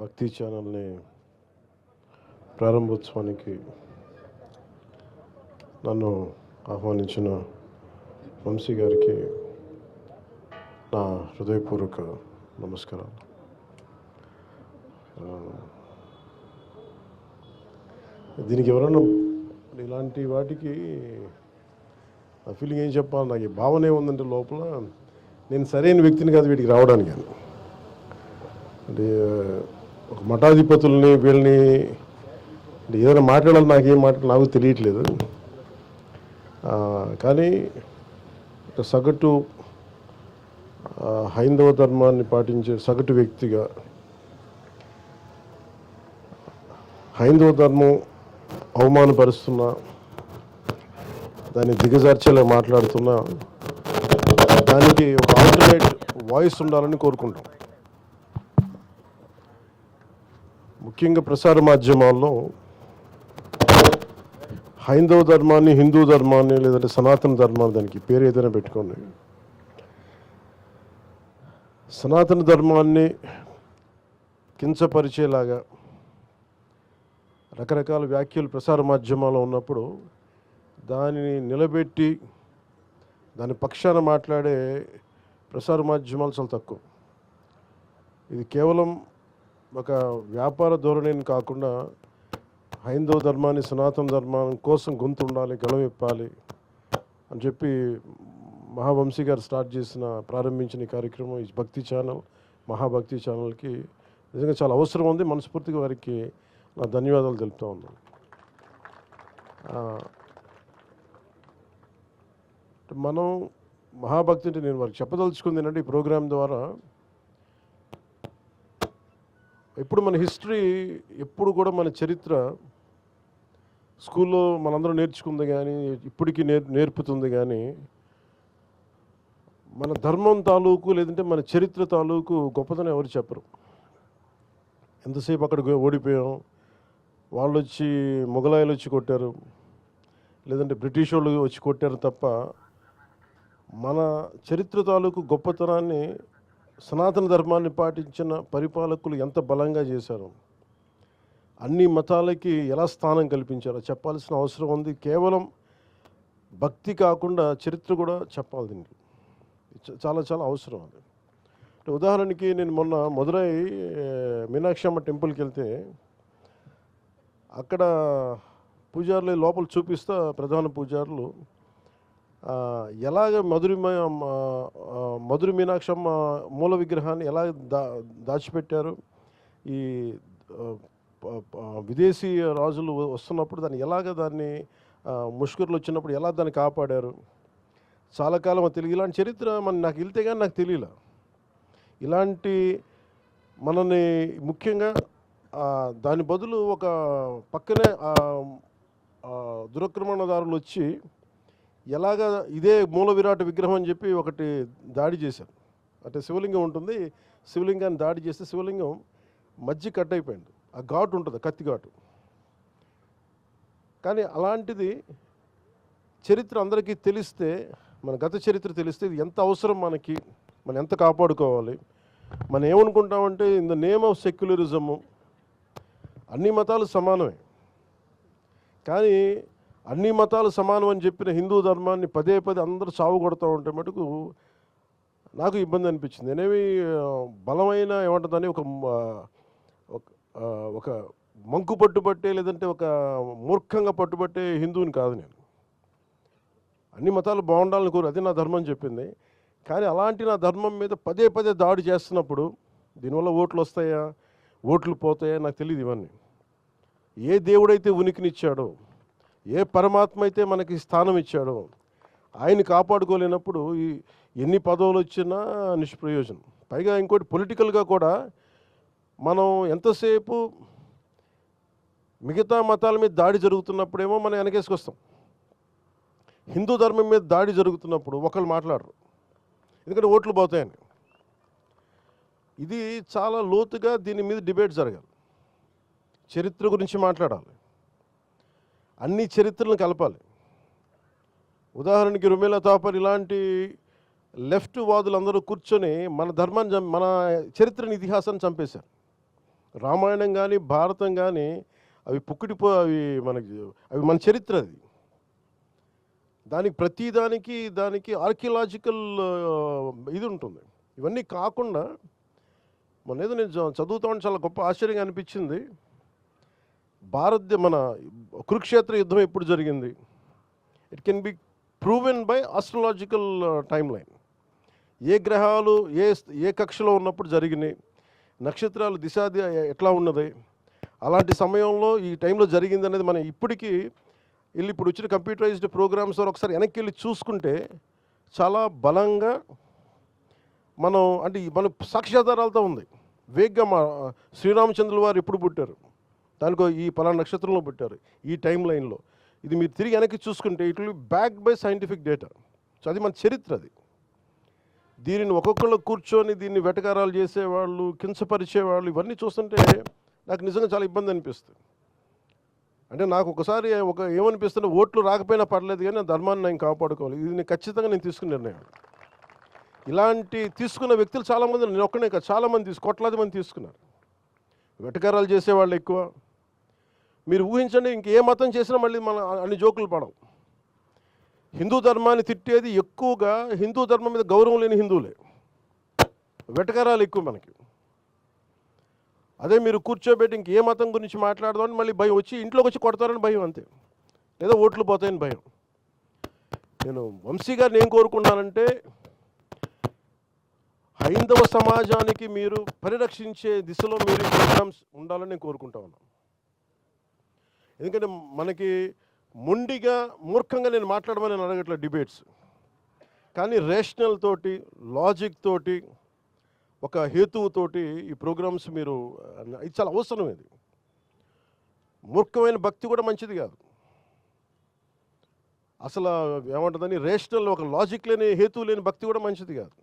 భక్తి ఛానల్ని ప్రారంభోత్సవానికి నన్ను ఆహ్వానించిన వంశీ గారికి నా హృదయపూర్వక నమస్కారాలు. దీనికి ఎవరన్నా ఇలాంటి వాటికి నా ఫీలింగ్ ఏం చెప్పాలి, నాకు ఈ భావన ఏముందంటే లోపల నేను సరైన వ్యక్తిని కాదు వీటికి రావడానికి. అంటే ఒక మఠాధిపతుల్ని వీళ్ళని ఏదైనా మాట్లాడాలి, నాకేం మాట్లాడాలి నాకు తెలియట్లేదు. కానీ ఒక సగటు హైందవ ధర్మాన్ని పాటించే సగటు వ్యక్తిగా హైందవ ధర్మం అవమానపరుస్తున్నా, దాన్ని దిగజార్చేలా మాట్లాడుతున్నా, దానికి ఒక ఆల్టర్నేట్ వాయిస్ ఉండాలని కోరుకుంటాం. ముఖ్యంగా ప్రసార మాధ్యమాల్లో హైందవ ధర్మాన్ని, హిందూ ధర్మాన్ని, లేదంటే సనాతన ధర్మాన్ని, దానికి పేరు ఏదైనా పెట్టుకోండి, సనాతన ధర్మాన్ని కించపరిచేలాగా రకరకాల వ్యాఖ్యలు ప్రసార మాధ్యమాల్లో ఉన్నప్పుడు దానిని నిలబెట్టి దాని పక్షాన మాట్లాడే ప్రసార మాధ్యమాలు చాలా తక్కువ. ఇది కేవలం ఒక వ్యాపార ధోరణిని కాకుండా హైందవ ధర్మాన్ని, సనాతన ధర్మం కోసం గొంతు ఉండాలి, గళం ఇప్పాలి అని చెప్పి మహావంశీ గారు ప్రారంభించిన ఈ కార్యక్రమం, ఈ భక్తి ఛానల్, మహాభక్తి ఛానల్కి నిజంగా చాలా అవసరం ఉంది. మనస్ఫూర్తిగా వారికి నా ధన్యవాదాలు తెలుపుతూ ఉన్నాను. మనం మహాభక్తి అంటే నేను వారికి చెప్పదలుచుకుంది ఏంటంటే, ఈ ప్రోగ్రాం ద్వారా ఎప్పుడు మన హిస్టరీ, ఎప్పుడు కూడా మన చరిత్ర స్కూల్లో మనందరం నేర్చుకుంది కానీ ఇప్పటికీ నేర్పుతుంది. కానీ మన ధర్మం తాలూకు లేదంటే మన చరిత్ర తాలూకు గొప్పతనం ఎవరు చెప్పరు. ఎంతసేపు అక్కడ ఓడిపోయాం, వాళ్ళు వచ్చి మొఘలాయులు వచ్చి కొట్టారు, లేదంటే బ్రిటిష్ వాళ్ళు వచ్చి కొట్టారు తప్ప మన చరిత్ర తాలూకు గొప్పతనాన్ని, సనాతన ధర్మాన్ని పాటించిన పరిపాలకులు ఎంత బలంగా చేశారు, అన్ని మతాలకి ఎలా స్థానం కల్పించారో చెప్పాల్సిన అవసరం ఉంది. కేవలం భక్తి కాకుండా చరిత్ర కూడా చెప్పాలి. దీనికి చాలా చాలా అవసరం అది. అంటే ఉదాహరణకి నేను మొన్న మదురై మీనాక్షి అమ్మ టెంపుల్కి వెళ్తే అక్కడ పూజారులు లోపల చూపిస్తా, ప్రధాన పూజారులు ఎలాగ మధుర మీనాక్షమ్మ మూల విగ్రహాన్ని ఎలా దాచిపెట్టారు, ఈ విదేశీ రాజులు వస్తున్నప్పుడు దాన్ని ముష్కరులు వచ్చినప్పుడు ఎలా దాన్ని కాపాడారు. చాలా కాలం తెలియదు ఇలాంటి చరిత్ర నాకు వెళ్తే కానీ నాకు తెలియలే. ఇలాంటి మనని ముఖ్యంగా దాని బదులు ఒక పక్కనే దురాక్రమణదారులు వచ్చి ఎలాగ ఇదే మూల విరాట్ విగ్రహం అని చెప్పి ఒకటి దాడి చేశారు. అంటే శివలింగం ఉంటుంది, శివలింగాన్ని దాడి చేస్తే శివలింగం మధ్య కట్ అయిపోయింది. ఆ ఘాటు ఉంటుంది, కత్తి ఘాటు. కానీ అలాంటిది చరిత్ర అందరికీ తెలిస్తే, మన గత చరిత్ర తెలిస్తే ఇది ఎంత అవసరం మనకి, మనం ఎంత కాపాడుకోవాలి. మనం ఏమనుకుంటామంటే in the name of secularism అన్ని మతాలు సమానమే, కానీ అన్ని మతాలు సమానం అని చెప్పిన హిందూ ధర్మాన్ని పదే పదే అందరూ సాగు కొడతా ఉంటే మటుకు నాకు ఇబ్బంది అనిపించింది. నేనేమి బలమైన ఏమంటుందని ఒక మంకు పట్టుబట్టే, లేదంటే ఒక మూర్ఖంగా పట్టుబట్టే హిందువుని కాదు నేను. అన్ని మతాలు బాగుండాలని కోరు, అది నా ధర్మం చెప్పింది. కానీ అలాంటి నా ధర్మం మీద పదే పదే దాడి చేస్తున్నప్పుడు దీనివల్ల ఓట్లు వస్తాయా, ఓట్లు పోతాయా నాకు తెలియదు. ఇవన్నీ ఏ దేవుడైతే ఉనికినిచ్చాడో, ఏ పరమాత్మ అయితే మనకి స్థానం ఇచ్చాడో ఆయన్ని కాపాడుకోలేనప్పుడు ఎన్ని పదవులు వచ్చినా నిష్ప్రయోజనం. పైగా ఇంకోటి పొలిటికల్గా కూడా మనం ఎంతసేపు మిగతా మతాల మీద దాడి జరుగుతున్నప్పుడేమో మనం వెనకేసుకొస్తాం, హిందూ ధర్మం మీద దాడి జరుగుతున్నప్పుడు ఒకళ్ళు మాట్లాడరు, ఎందుకంటే ఓట్లు పోతాయని. ఇది చాలా లోతుగా దీని మీద డిబేట్ జరగాలి. చరిత్ర గురించి మాట్లాడాలి, అన్ని చరిత్రలను కలపాలి. ఉదాహరణకి రుమేలా తాపర్ ఇలాంటి లెఫ్ట్ వాదులందరూ కూర్చొని మన ధర్మాన్ని, మన చరిత్రని, ఇతిహాసాన్ని చంపేశారు. రామాయణం కానీ భారతం కానీ అవి అవి మన చరిత్ర. అది దానికి ప్రతిదానికి దానికి ఆర్కియలాజికల్ ఇది ఉంటుంది. ఇవన్నీ కాకుండా ఏదో నేను చదువుతా ఉంటే చాలా గొప్ప ఆశ్చర్యంగా అనిపించింది. మన కురుక్షేత్ర యుద్ధం ఎప్పుడు జరిగింది? It can be proven by astrological timeline. ఏ గ్రహాలు ఏ కక్షలో ఉన్నప్పుడు జరిగినాయి, నక్షత్రాలు ఎట్లా ఉన్నది, అలాంటి సమయంలో ఈ టైంలో జరిగింది అనేది మనం ఇప్పటికీ ఇప్పుడు వచ్చిన కంప్యూటరైజ్డ్ ప్రోగ్రామ్స్ ద్వారా ఒకసారి వెనక్కి వెళ్ళి చూసుకుంటే చాలా బలంగా మన సాక్ష్యాధారాలతో ఉంది. వేగ్గా శ్రీరామచంద్రుల వారు ఎప్పుడు పుట్టారు, దానికో ఈ పలానా నక్షత్రంలో పుట్టారు, ఈ టైం లైన్లో, ఇది మీరు తిరిగి వెనక్కి చూసుకుంటే it will be backed by scientific data. So అది మన చరిత్ర. అది దీనిని ఒక్కొక్కళ్ళు కూర్చొని దీన్ని వెటకారాలు చేసేవాళ్ళు, కించపరిచేవాళ్ళు, ఇవన్నీ చూస్తుంటే నాకు నిజంగా చాలా ఇబ్బంది అనిపిస్తుంది. అంటే నాకు ఒకసారి ఏమనిపిస్తుంటే ఓట్లు రాకపోయినా పర్లేదు కానీ నా ధర్మాన్ని నేను కాపాడుకోవాలి. ఇది నేను ఖచ్చితంగా తీసుకున్న నిర్ణయం. ఇలాంటి తీసుకున్న వ్యక్తులు చాలామంది, నేను ఒక్కనే కాదు, చాలామంది కోట్లాది మంది తీసుకున్నారు. వెటకారాలు చేసేవాళ్ళు ఎక్కువ. మీరు ఊహించండి, ఇంకే మతం చేసినా మళ్ళీ మన అన్ని జోకులు పడవు. హిందూ ధర్మాన్ని తిట్టేది ఎక్కువగా హిందూ ధర్మం మీద గౌరవం లేని హిందువులే. వెటకారాలు ఎక్కువ మనకి. అదే మీరు కూర్చోబెట్టి ఇంకే మతం గురించి మాట్లాడదామని మళ్ళీ భయం, వచ్చి ఇంట్లోకి వచ్చి కొడతారని భయం, అంతే. లేదా ఓట్లు పోతాయని భయం. నేను వంశీ గారిని ఏం కోరుకున్నానంటే, హైందవ సమాజానికి మీరు పరిరక్షించే దిశలో మీరు ప్రోగ్రామ్స్ ఉండాలని నేను కోరుకుంటా ఉన్నాను. ఎందుకంటే మనకి మొండిగా మూర్ఖంగా నేను మాట్లాడమని నేను అడగట్లేదు డిబేట్స్, కానీ రేషనల్ తోటి, లాజిక్ తోటి, ఒక హేతువుతోటి ఈ ప్రోగ్రామ్స్ మీరు, ఇది చాలా అవసరం. ఇది మూర్ఖమైన భక్తి కూడా మంచిది కాదు. అసలు ఏమంటుందని రేషనల్, ఒక లాజిక్ లేని, హేతువు లేని భక్తి కూడా మంచిది కాదు.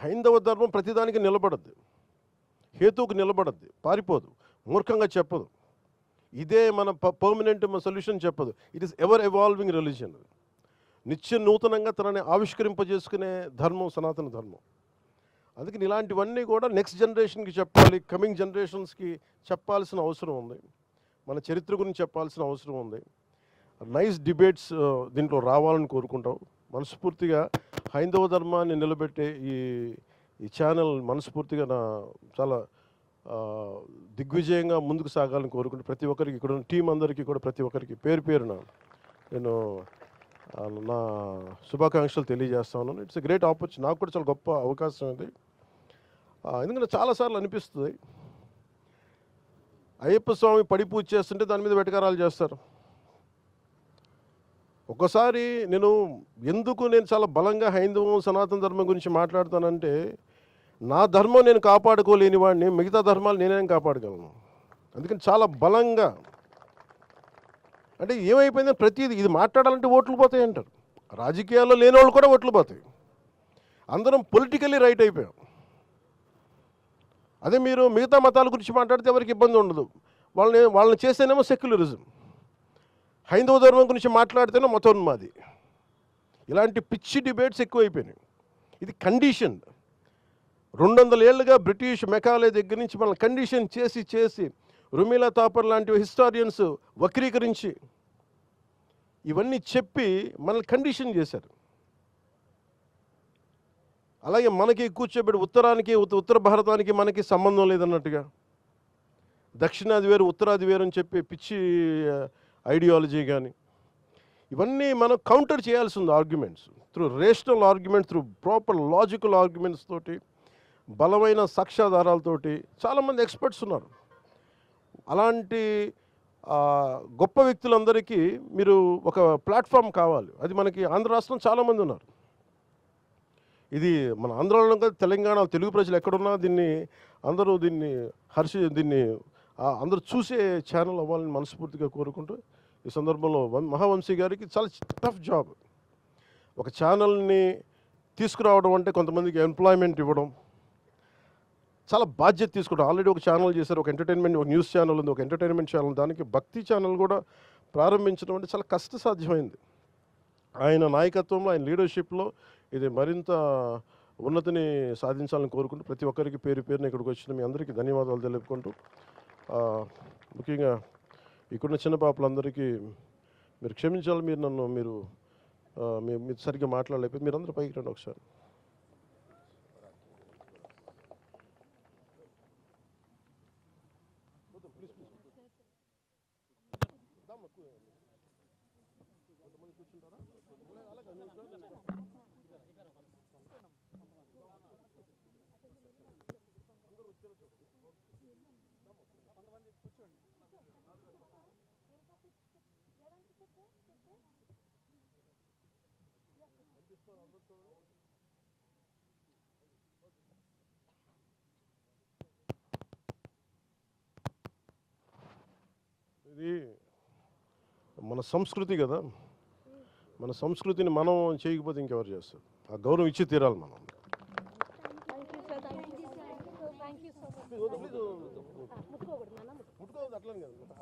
హైందవ ధర్మం ప్రతిదానికి నిలబడద్దు, హేతువుకు నిలబడద్దు, పారిపోదు, మూర్ఖంగా చెప్పదు, ఇదే మన పర్మనెంట్ సొల్యూషన్ చెప్పదు. It is ever evolving religion. నిత్య నూతనంగా తనని ఆవిష్కరింపజేసుకునే ధర్మం సనాతన ధర్మం. అందుకని ఇలాంటివన్నీ కూడా నెక్స్ట్ జనరేషన్కి చెప్పాలి, కమింగ్ జనరేషన్స్కి చెప్పాల్సిన అవసరం ఉంది. మన చరిత్ర గురించి చెప్పాల్సిన అవసరం ఉంది. నైస్ డిబేట్స్ దీంట్లో రావాలని కోరుకుంటాం. మనస్ఫూర్తిగా హైందవ ధర్మాన్ని నిలబెట్టే ఈ ఛానల్ మనస్ఫూర్తిగా చాలా దిగ్విజయంగా ముందుకు సాగాలని కోరుకుంటూ ప్రతి ఒక్కరికి, ఇక్కడ ఉన్న టీం అందరికీ కూడా ప్రతి ఒక్కరికి పేరున నేను నా శుభాకాంక్షలు తెలియజేస్తాను. It's a great opportunity. నాకు కూడా చాలా గొప్ప అవకాశం ఇది. ఎందుకంటే చాలాసార్లు అనిపిస్తుంది, అయ్యప్ప స్వామి పడి పూజ చేస్తుంటే దాని మీద వెటకారాలు చేస్తారు. ఒక్కసారి ఎందుకు నేను చాలా బలంగా హైందవం సనాతన ధర్మం గురించి మాట్లాడతానంటే, నా ధర్మం నేను కాపాడుకోలేని వాడిని మిగతా ధర్మాలు నేనేం కాపాడగలను. అందుకని చాలా బలంగా, అంటే ఏమైపోయిందో ప్రతిదీ ఇది మాట్లాడాలంటే ఓట్లు పోతాయి అంటారు. రాజకీయాల్లో లేని వాళ్ళు కూడా ఓట్లు పోతాయి. అందరం పొలిటికల్లీ రైట్ అయిపోయాం. అదే మీరు మిగతా మతాల గురించి మాట్లాడితే ఎవరికి ఇబ్బంది ఉండదు. వాళ్ళని చేస్తేనేమో సెక్యులరిజం. హైందవ ధర్మం గురించి మాట్లాడితేనే మతోన్మాది. ఇలాంటి పిచ్చి డిబేట్స్ ఎక్కువైపోయినాయి. ఇది కండిషన్. 200 ఏళ్ళుగా బ్రిటిష్ మెకాలే దగ్గర నుంచి మనల్ని కండిషన్ చేసి రుమిలా తాపర్ లాంటి హిస్టారియన్స్ వక్రీకరించి ఇవన్నీ చెప్పి మనల్ని కండిషన్ చేశారు. అలాగే మనకి కూర్చోబెట్టి ఉత్తరానికి, ఉత్తర భారతానికి మనకి సంబంధం లేదన్నట్టుగా, దక్షిణాది వేరు ఉత్తరాది వేరు అని చెప్పి పిచ్చి ఐడియాలజీ కానీ, ఇవన్నీ మనం కౌంటర్ చేయాల్సి ఉంది. Arguments through rational arguments, through proper logical arguments తోటి, బలమైన సాక్ష్యాధారాలతోటి. చాలామంది ఎక్స్పర్ట్స్ ఉన్నారు. అలాంటి గొప్ప వ్యక్తులందరికీ మీరు ఒక ప్లాట్ఫామ్ కావాలి. అది మనకి ఆంధ్ర రాష్ట్రం చాలామంది ఉన్నారు. ఇది మన ఆంధ్రాలో కాదు, తెలంగాణ తెలుగు ప్రజలు ఎక్కడున్నా దీన్ని అందరూ చూసే ఛానల్ అవ్వాలని మనస్ఫూర్తిగా కోరుకుంటూ, ఈ సందర్భంలో మహావంశీ గారికి చాలా టఫ్ జాబ్. ఒక ఛానల్ని తీసుకురావడం అంటే కొంతమందికి ఎంప్లాయ్మెంట్ ఇవ్వడం, చాలా బాధ్యత తీసుకుంటాం. ఆల్రెడీ ఒక ఛానల్ చేశారు, ఒక ఎంటర్టైన్మెంట్, ఒక న్యూస్ ఛానల్ ఉంది, ఒక ఎంటర్టైన్మెంట్ ఛానల్, దానికి భక్తి ఛానల్ కూడా ప్రారంభించడం అంటే చాలా కష్టసాధ్యమైంది. ఆయన నాయకత్వంలో, ఆయన లీడర్షిప్లో ఇది మరింత ఉన్నతిని సాధించాలని కోరుకుంటూ ప్రతి ఒక్కరికి పేరు పేరున ఇక్కడికి వచ్చిన మీ అందరికీ ధన్యవాదాలు తెలుపుకుంటూ ఆ, ముఖ్యంగా ఇక్కడున్న చిన్న పాపలందరికీ మీరు క్షమించాలి. మీరు నన్ను మీరు సరిగ్గా మాట్లాడలేకపోతే మీరు అందరూ పైకి రండి ఒకసారి. ఇది మన సంస్కృతి కదా, మన సంస్కృతిని మనం చేయకపోతే ఇంకెవరు చేస్తారు? ఆ గౌరవం ఇచ్చి తీరాలి మనం. ముట్టుకోవద్దు అట్లని కదా.